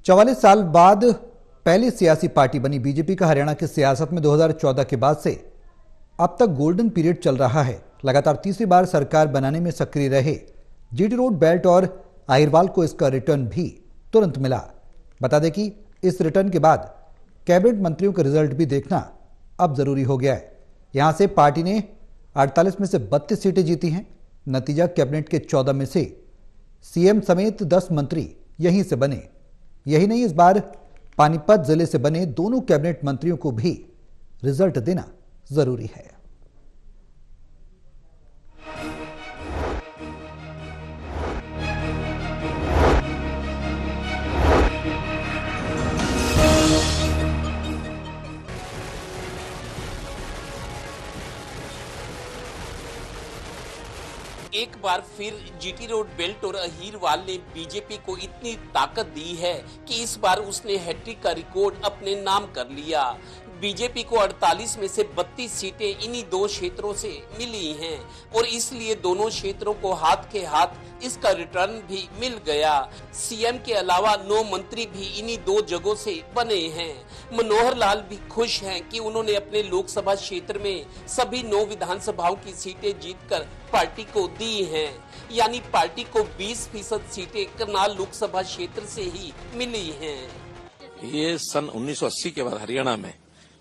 44 साल बाद पहली सियासी पार्टी बनी बीजेपी का हरियाणा की सियासत में 2014 के बाद से अब तक गोल्डन पीरियड चल रहा है। लगातार तीसरी बार सरकार बनाने में सक्रिय रहे जीटी रोड बेल्ट और अहिरवाल को इसका रिटर्न भी तुरंत मिला। बता दें कि इस रिटर्न के बाद कैबिनेट मंत्रियों का रिजल्ट भी देखना अब जरूरी हो गया है। यहां से पार्टी ने 48 में से 32 सीटें जीती हैं। नतीजा कैबिनेट के 14 में से सीएम समेत 10 मंत्री यहीं से बने। यही नहीं, इस बार पानीपत जिले से बने दोनों कैबिनेट मंत्रियों को भी रिजल्ट देना जरूरी है। एक बार फिर जीटी रोड बेल्ट और अहिरवाल ने बीजेपी को इतनी ताकत दी है कि इस बार उसने हैट्रिक का रिकॉर्ड अपने नाम कर लिया। बीजेपी को 48 में से 32 सीटें इन्हीं दो क्षेत्रों से मिली हैं और इसलिए दोनों क्षेत्रों को हाथ के हाथ इसका रिटर्न भी मिल गया। सीएम के अलावा 9 मंत्री भी इन्हीं दो जगहों से बने हैं। मनोहर लाल भी खुश हैं कि उन्होंने अपने लोकसभा क्षेत्र में सभी 9 विधानसभाओं की सीटें जीतकर पार्टी को दी हैं। यानी पार्टी को 20% सीटें करनाल लोकसभा क्षेत्र से ही मिली हैं। ये सन 1980 के बाद हरियाणा में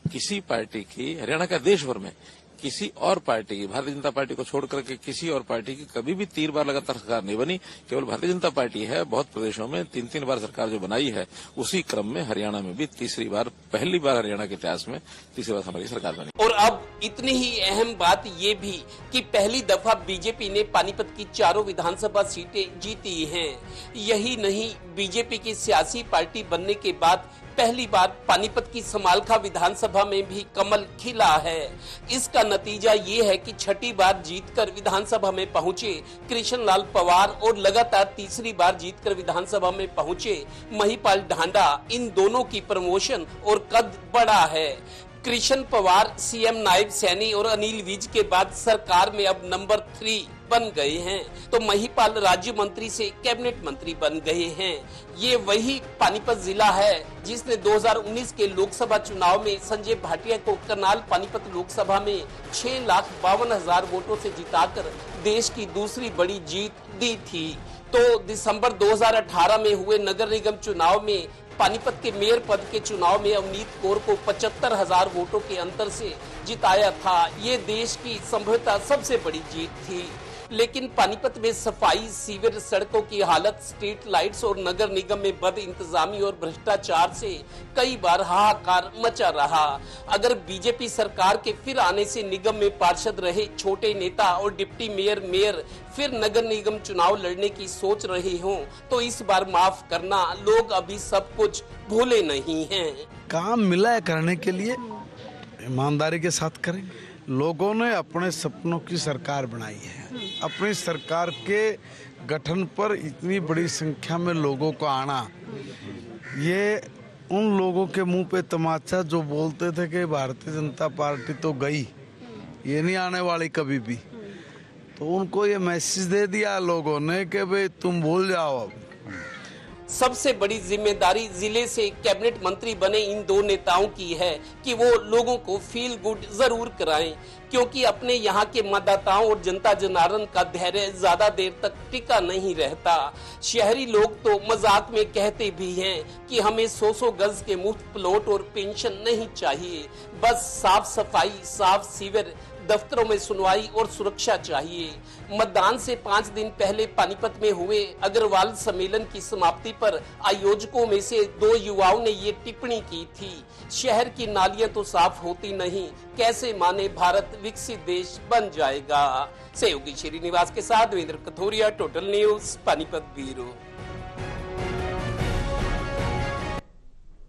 किसी पार्टी की, हरियाणा का देश भर में किसी और पार्टी की, भारतीय जनता पार्टी को छोड़ करके किसी और पार्टी की कभी भी 3 बार लगातार सरकार नहीं बनी। केवल भारतीय जनता पार्टी है, बहुत प्रदेशों में 3-3 बार सरकार जो बनाई है, उसी क्रम में हरियाणा में भी तीसरी बार, पहली बार हरियाणा के इतिहास में तीसरी बार हमारी सरकार बनी। और अब इतनी ही अहम बात ये भी कि पहली दफा बीजेपी ने पानीपत की 4 विधानसभा सीटें जीती हैं। यही नहीं, बीजेपी की सियासी पार्टी बनने के बाद पहली बार पानीपत की समालखा विधानसभा में भी कमल खिला है। इसका नतीजा ये है कि छठी बार जीतकर विधानसभा में पहुंचे कृष्ण लाल पवार और लगातार तीसरी बार जीतकर विधानसभा में पहुंचे महिपाल ढांडा, इन दोनों की प्रमोशन और कद बढ़ा है। कृष्ण पवार सीएम नायब सैनी और अनिल विज के बाद सरकार में अब नंबर 3 बन गए हैं, तो महिपाल राज्य मंत्री से कैबिनेट मंत्री बन गए हैं। ये वही पानीपत जिला है जिसने 2019 के लोकसभा चुनाव में संजय भाटिया को करनाल पानीपत लोकसभा में 6,52,000 वोटों से जिताकर देश की दूसरी बड़ी जीत दी थी। तो दिसंबर 2018 में हुए नगर निगम चुनाव में पानीपत के मेयर पद के चुनाव में अवनीत कौर को 75,000 वोटों के अंतर से जिताया था। ये देश की संभवतः सबसे बड़ी जीत थी। लेकिन पानीपत में सफाई, सीवर, सड़कों की हालत, स्ट्रीट लाइट्स और नगर निगम में बद इंतजामी और भ्रष्टाचार से कई बार हाहाकार मचा रहा। अगर बीजेपी सरकार के फिर आने से निगम में पार्षद रहे छोटे नेता और डिप्टी मेयर फिर नगर निगम चुनाव लड़ने की सोच रहे हों, तो इस बार माफ करना, लोग अभी सब कुछ भूले नहीं हैं। काम मिला है करने के लिए, ईमानदारी के साथ करें। लोगों ने अपने सपनों की सरकार बनाई है। अपनी सरकार के गठन पर इतनी बड़ी संख्या में लोगों को आना, ये उन लोगों के मुंह पे तमाचा जो बोलते थे कि भारतीय जनता पार्टी तो गई, ये नहीं आने वाली कभी भी, तो उनको ये मैसेज दे दिया लोगों ने कि भाई तुम भूल जाओ। अब सबसे बड़ी जिम्मेदारी जिले से कैबिनेट मंत्री बने इन 2 नेताओं की है कि वो लोगों को फील गुड जरूर कराएं, क्योंकि अपने यहाँ के मतदाताओं और जनता जनार्दन का धैर्य ज्यादा देर तक टिका नहीं रहता। शहरी लोग तो मजाक में कहते भी हैं कि हमें 100 गज के मुफ्त प्लॉट और पेंशन नहीं चाहिए, बस साफ सफाई, साफ सीवर, दफ्तरों में सुनवाई और सुरक्षा चाहिए। मतदान से 5 दिन पहले पानीपत में हुए अग्रवाल सम्मेलन की समाप्ति पर आयोजकों में से 2 युवाओं ने ये टिप्पणी की थी, शहर की नालियां तो साफ होती नहीं, कैसे माने भारत विकसित देश बन जाएगा। सहयोगी श्रीनिवास के साथ Devendra Kathoria, total news, Panipat bureau.